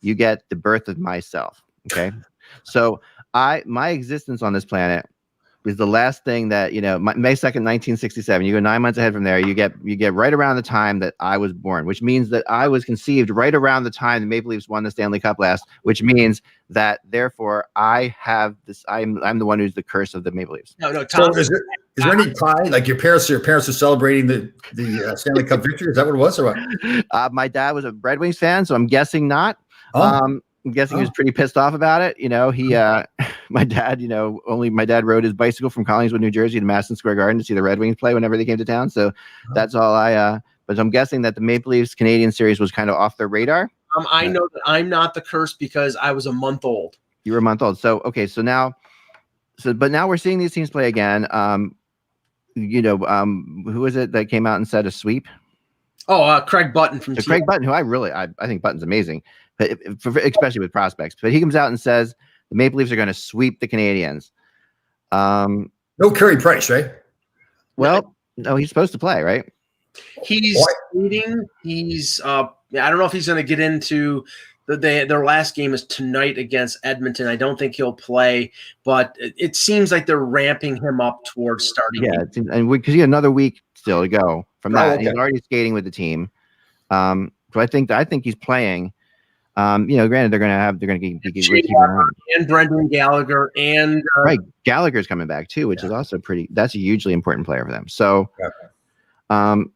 you get the birth of myself. Okay. So my existence on this planet is the last thing that, May 2nd, 1967, you go 9 months ahead from there, you get right around the time that I was born, which means that I was conceived right around the time the Maple Leafs won the Stanley Cup last, which means that therefore I have this, I'm the one who's the curse of the Maple Leafs. No, Tom. So is there any tie? Like your parents are celebrating the Stanley Cup victory? Is that what it was, or what? My dad was a Red Wings fan, so I'm guessing not. I'm guessing he was pretty pissed off about it. My dad rode his bicycle from Collingswood, New Jersey to Madison Square Garden to see the Red Wings play whenever they came to town. So that's all but I'm guessing that the Maple Leafs Canadian series was kind of off their radar. I know that I'm not the curse because I was a month old. You were a month old. So, okay. But now we're seeing these teams play again. Who is it that came out and said a sweep? Oh, Craig Button from Craig Button, who I think Button's amazing, but especially with prospects. But he comes out and says the Maple Leafs are going to sweep the Canadiens. No Carey Price, right? Well, no, he's supposed to play, right? He's leading. He's I don't know if he's going to get into their last game is tonight against Edmonton. I don't think he'll play, but it seems like they're ramping him up towards starting. Yeah, and because he had another week still to go from that. Okay. He's already skating with the team. So I think he's playing. Granted, they're going to keep around. And Brendan Gallagher and right, Gallagher's coming back too, which is also that's a hugely important player for them. So. Okay. And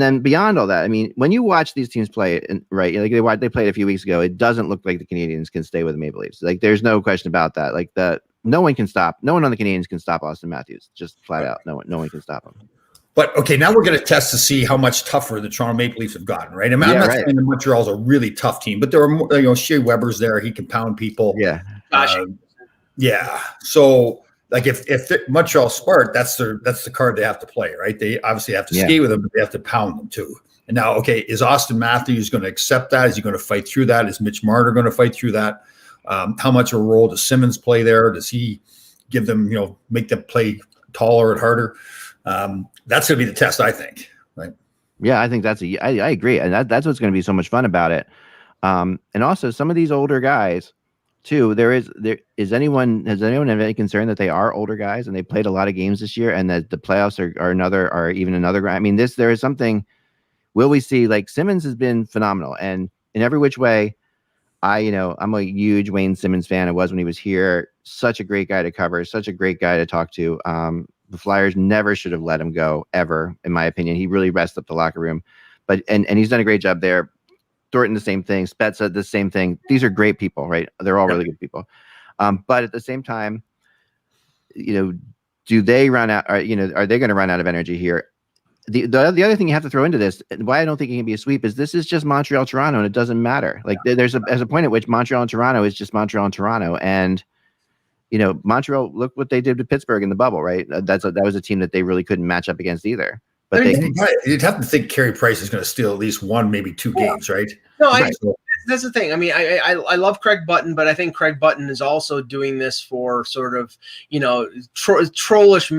then beyond all that, I mean, when you watch these teams play, right, like they played a few weeks ago, it doesn't look like the Canadiens can stay with the Maple Leafs. Like, there's no question about that. Like, no one on the Canadiens can stop Austin Matthews. Just flat out, no one can stop him. But okay, now we're going to test to see how much tougher the Toronto Maple Leafs have gotten, right? I'm not saying that Montreal's a really tough team, but there are more, Shea Weber's there; he can pound people. Yeah, yeah. So. Like if Montreal smart, that's the card they have to play, right? They obviously have to skate with them, but they have to pound them too. And now, okay, is Austin Matthews going to accept that? Is he going to fight through that? Is Mitch Marner going to fight through that? How much of a role does Simmons play there? Does he give them, make them play taller and harder? That's going to be the test, I think. Right? Yeah, I think I agree, and that's what's going to be so much fun about it. And also, some of these older guys. Too, has anyone have any concern that they are older guys and they played a lot of games this year and that the playoffs are even another grind? I mean, there is something. Will we see? Like, Simmons has been phenomenal, and in every which way, I'm a huge Wayne Simmons fan. I was when he was here. Such a great guy to cover, such a great guy to talk to. The Flyers never should have let him go ever, in my opinion. He really messed up the locker room, but and he's done a great job there. Thornton, the same thing. Spezza, the same thing. These are great people, right? They're all really good people. But at the same time, do they run out? Are they going to run out of energy here? The other thing you have to throw into this, why I don't think it can be a sweep, is this is just Montreal, Toronto, and it doesn't matter. Like there's a point at which Montreal and Toronto is just Montreal and Toronto, and Montreal, look what they did to Pittsburgh in the bubble, right? That was a team that they really couldn't match up against either. But you'd have to think Carey Price is going to steal at least one, maybe two games, right? No, that's the thing. I mean, I love Craig Button, but I think Craig Button is also doing this for sort of, trollish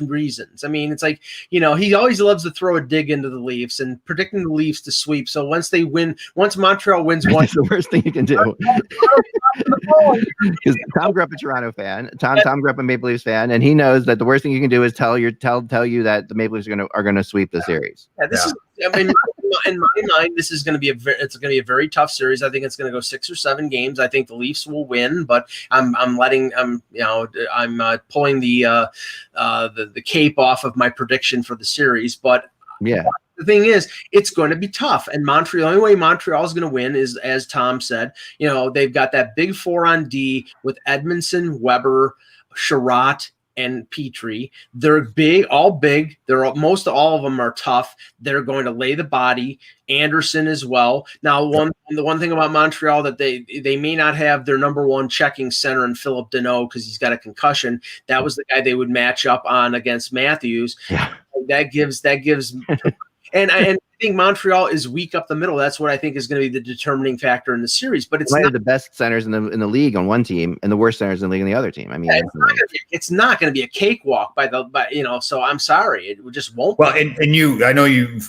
reasons. I mean, it's like, he always loves to throw a dig into the Leafs and predicting the Leafs to sweep. So once Montreal wins one, it's the worst thing you can do. Because Tom grew up a Toronto fan. Tom grew up a Maple Leafs fan, and he knows that the worst thing you can do is tell you that the Maple Leafs are going to sweep the series. Yeah, this is. I mean, in my mind, this is going to be a very tough series. I think it's going to go 6 or 7 games. I think the Leafs will win, but I'm pulling the cape off of my prediction for the series. But yeah, the thing is, it's going to be tough. And the only way Montreal is going to win is, as Tom said, they've got that big 4 on D with Edmondson, Weber, Sherratt, and Petrie. They're big. Most all of them are tough. They're going to lay the body. Anderson as well. Now, the one thing about Montreal that they may not have their number one checking center in Philip Deneau because he's got a concussion. That was the guy they would match up on against Matthews. Yeah. That gives. And I think Montreal is weak up the middle. That's what I think is going to be the determining factor in the series. But it's not the best centers in the league on one team and the worst centers in the league on the other team. I mean, it's not going to be a cakewalk So I'm sorry, it just won't. Well, and I know you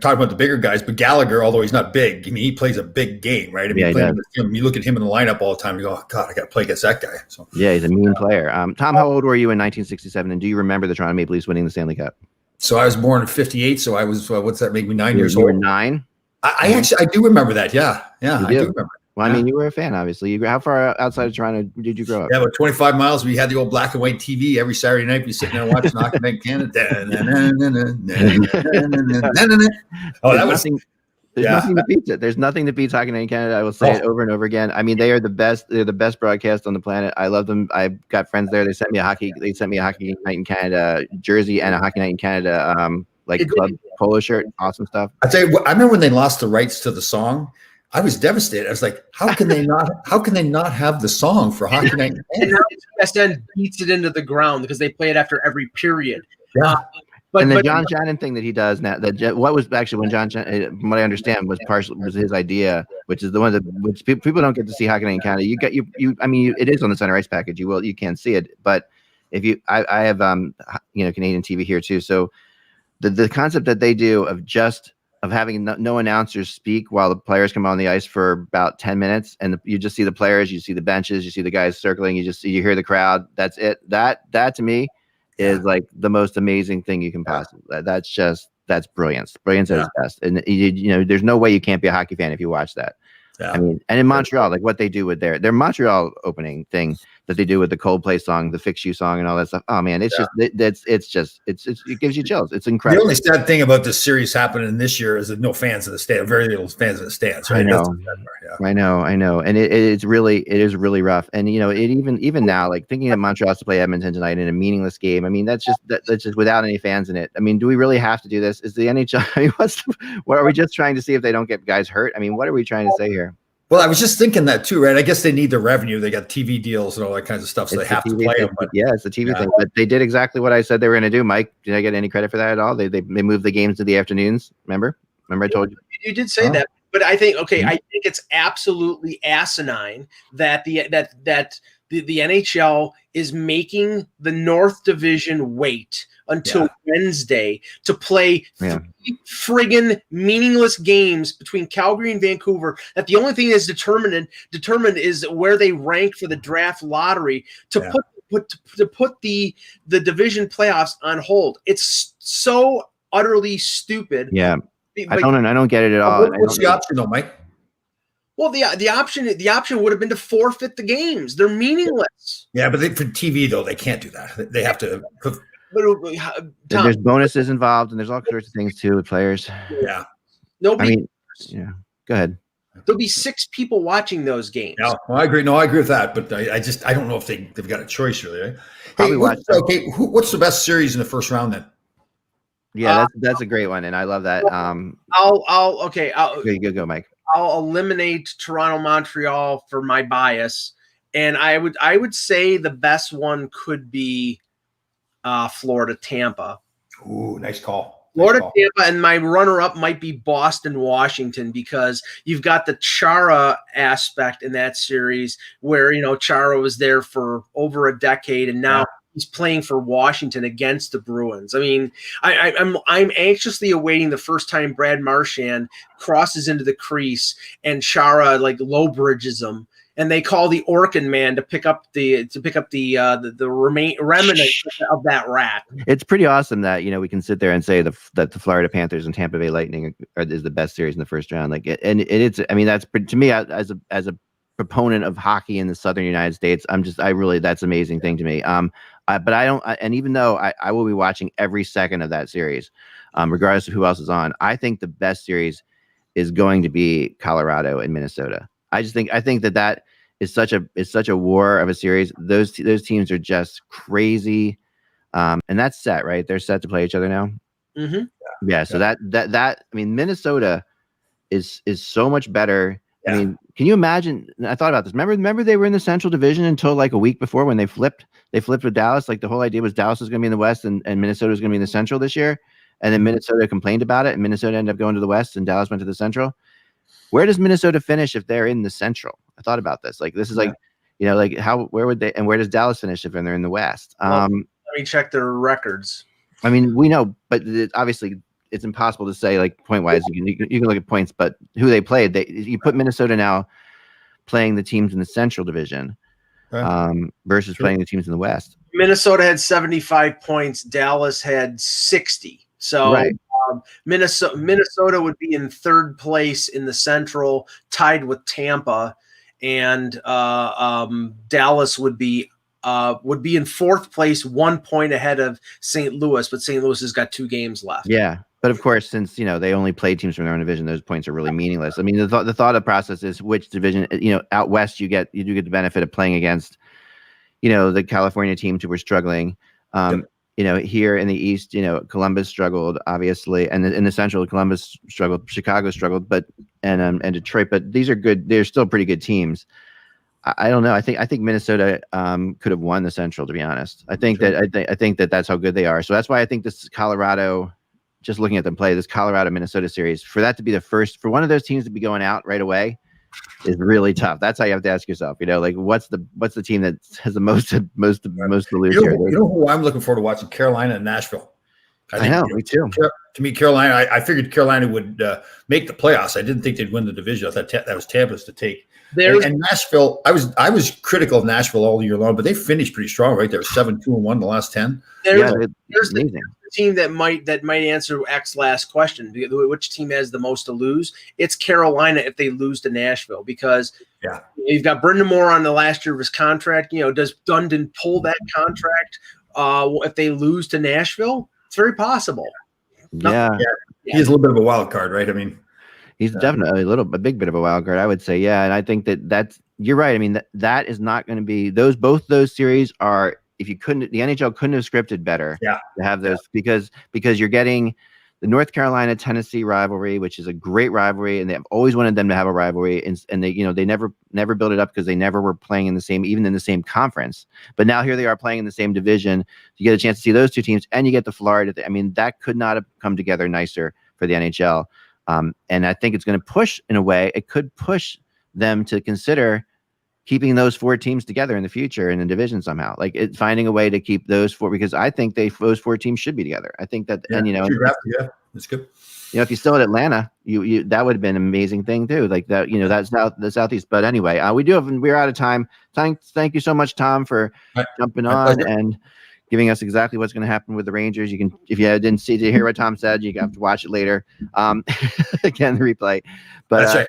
talk about the bigger guys, but Gallagher, although he's not big, I mean, he plays a big game, right? I mean, you look at him in the lineup all the time, you go, oh, God, I got to play against that guy. So yeah, he's a mean player. Tom, how old were you in 1967, and do you remember the Toronto Maple Leafs winning the Stanley Cup? So I was born in 58. So I was, what's that make me 9 years old? You were 9? I do remember that. Yeah. I do remember. Well, I mean, you were a fan, obviously. How far outside of Toronto did you grow up? Yeah, about 25 miles. We had the old black and white TV every Saturday night. We sitting there watching Hockey Night in Canada. There's nothing that beats it. There's nothing that beats Hockey Night in Canada. I will say it over and over again. I mean, they are the best. They're the best broadcast on the planet. I love them. I've got friends there. They sent me a Hockey Night in Canada jersey and a Hockey Night in Canada club polo shirt. Awesome stuff. I tell you what, I remember when they lost the rights to the song. I was devastated. I was like, how can they not have the song for Hockey Night in Canada? And SN beats it into the ground because they play it after every period. Yeah. And the John Shannon thing that he does now, what was actually when John Shannon, from what I understand, was his idea, which is the one which people don't get to see Hockey Night in Canada. It is on the center ice package. You can't see it, but I have Canadian TV here too. So the concept that they do of having no announcers speak while the players come on the ice for about 10 minutes, and you just see the players, you see the benches, you see the guys circling, you hear the crowd. That's it. That to me is like the most amazing thing you can possibly. That's brilliance. Brilliance at its best. And there's no way you can't be a hockey fan if you watch that. Yeah. I mean, and in Montreal, like what they do with their Montreal opening thing that they do with the Coldplay song, the Fix You song, and all that stuff. Oh man, it gives you chills. It's incredible. The only sad thing about this series happening this year is that no fans in the stand, very little fans in the stands. Right? I know, and it is really rough. And even now, like thinking that Montreal has to play Edmonton tonight in a meaningless game. I mean, that's just without any fans in it. I mean, do we really have to do this? Is the NHL? I mean, what are we just trying to see if they don't get guys hurt? I mean, what are we trying to say here? Well, I was just thinking that too, right? I guess they need the revenue. They got TV deals and all that kinds of stuff, so they have to play them. But, yeah, it's a TV thing. But they did exactly what I said they were going to do, Mike. Did I get any credit for that at all? They moved the games to the afternoons. Remember I told you? You did say that. But I think, I think it's absolutely asinine that the NHL is making the North Division wait until Wednesday to play 3 friggin' meaningless games between Calgary and Vancouver. That the only thing that's determined is where they rank for the draft lottery to put the division playoffs on hold. It's so utterly stupid. Yeah, I don't get it at all. What's the option though, Mike? Well, the option would have been to forfeit the games. They're meaningless. Yeah, but for TV though, they can't do that. They have to. Tom, There's bonuses involved, and there's all sorts of things too with players. Yeah. I mean, yeah. Go ahead. There'll be 6 people watching those games. Yeah, well, I agree. No, I agree with that. But I don't know if they've got a choice really. Right? Probably Hey, what's the best series in the first round then? Yeah, that's a great one, and I love that. Go, Mike. I'll eliminate Toronto, Montreal for my bias, and I would say the best one could be Florida, Tampa. Ooh, nice call. Florida, Tampa, and my runner-up might be Boston, Washington, because you've got the Chara aspect in that series where, Chara was there for over a decade, and now he's playing for Washington against the Bruins. I mean, I'm anxiously awaiting the first time Brad Marchand crosses into the crease and Chara low bridges him. And they call the Orkin man to pick up the remnant of that rat. It's pretty awesome that we can sit there and say that the Florida Panthers and Tampa Bay Lightning is the best series in the first round. It's I mean, that's to me as a proponent of hockey in the Southern United States. That's an amazing thing to me. But I don't. And even though I will be watching every second of that series, regardless of who else is on, I think the best series is going to be Colorado and Minnesota. I think that is such a war of a series. Those teams are just crazy, and that's set, right? They're set to play each other now. Mm-hmm. Yeah. So that I mean, Minnesota is so much better. Yeah. I mean, can you imagine? I thought about this. Remember they were in the Central Division until a week before when they flipped. They flipped with Dallas. The whole idea was Dallas was going to be in the West and Minnesota was going to be in the Central this year. And then Minnesota complained about it, and Minnesota ended up going to the West, and Dallas went to the Central. Where does Minnesota finish if they're in the Central? I thought about this. This is where would they, and where does Dallas finish if they're in the West? Let me check their records. I mean, we know, but obviously it's impossible to say point wise. You can look at points, but who they played, you put Minnesota now playing the teams in the Central Division versus playing the teams in the West. Minnesota had 75 points. Dallas had 60. So right. Minnesota would be in third place in the Central, tied with Tampa, and Dallas would be in fourth place, 1 point ahead of St. Louis, but St. Louis has got 2 games left. Yeah, but of course, since they only play teams from their own division, those points are really meaningless. I mean, the thought process is which division. Out west, you do get the benefit of playing against, the California teams who were struggling. Here in the East, Columbus struggled, obviously, and in the Central, Columbus struggled, Chicago struggled, and Detroit. But these are good. They're still pretty good teams. I don't know. I think Minnesota could have won the Central, to be honest. I think that that's how good they are. So that's why I think this Colorado, just looking at them play, this Colorado Minnesota series, for that to be the first for one of those teams to be going out right away is really tough. That's how you have to ask yourself, what's the team that has the most to lose here? You know who I'm looking forward to watching? Carolina and Nashville. I know, me too. To me, Carolina, I figured Carolina would make the playoffs. I didn't think they'd win the division. I thought that was Tampa's to take. And Nashville, I was critical of Nashville all year long, but they finished pretty strong, right? They were 7-2-1 the last 10. There's the team that might answer X's last question. Which team has the most to lose? It's Carolina if they lose to Nashville, because you've got Brendan Moore on the last year of his contract. Does Dundon pull that contract if they lose to Nashville? It's very possible. Yeah. He's a little bit of a wild card, right? I mean, he's definitely a big bit of a wild card, I would say. Yeah, and I think you're right. I mean, that is not going to be both those series are. If the NHL couldn't have scripted better to have those because you're getting the North Carolina Tennessee rivalry, which is a great rivalry, and they've always wanted them to have a rivalry, and they never built it up because they never were playing in the same conference. But now here they are playing in the same division. You get a chance to see those two teams, and you get the Florida. I mean, that could not have come together nicer for the NHL. And I think it's going to push, in a way, it could push them to consider keeping those 4 teams together in the future in the division somehow, finding a way to keep those 4, because I think those 4 teams should be together. I think that, that's good. If you still at Atlanta, you that would have been an amazing thing too. That's the Southeast. But anyway, we're out of time. Thank you so much, Tom, for jumping on and giving us exactly what's going to happen with the Rangers. You can, if you didn't hear what Tom said, you have to watch it later. Again, the replay. But that's right.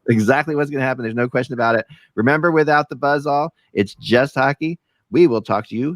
Exactly what's going to happen. There's no question about it. Remember, without the buzzall, it's just hockey. We will talk to you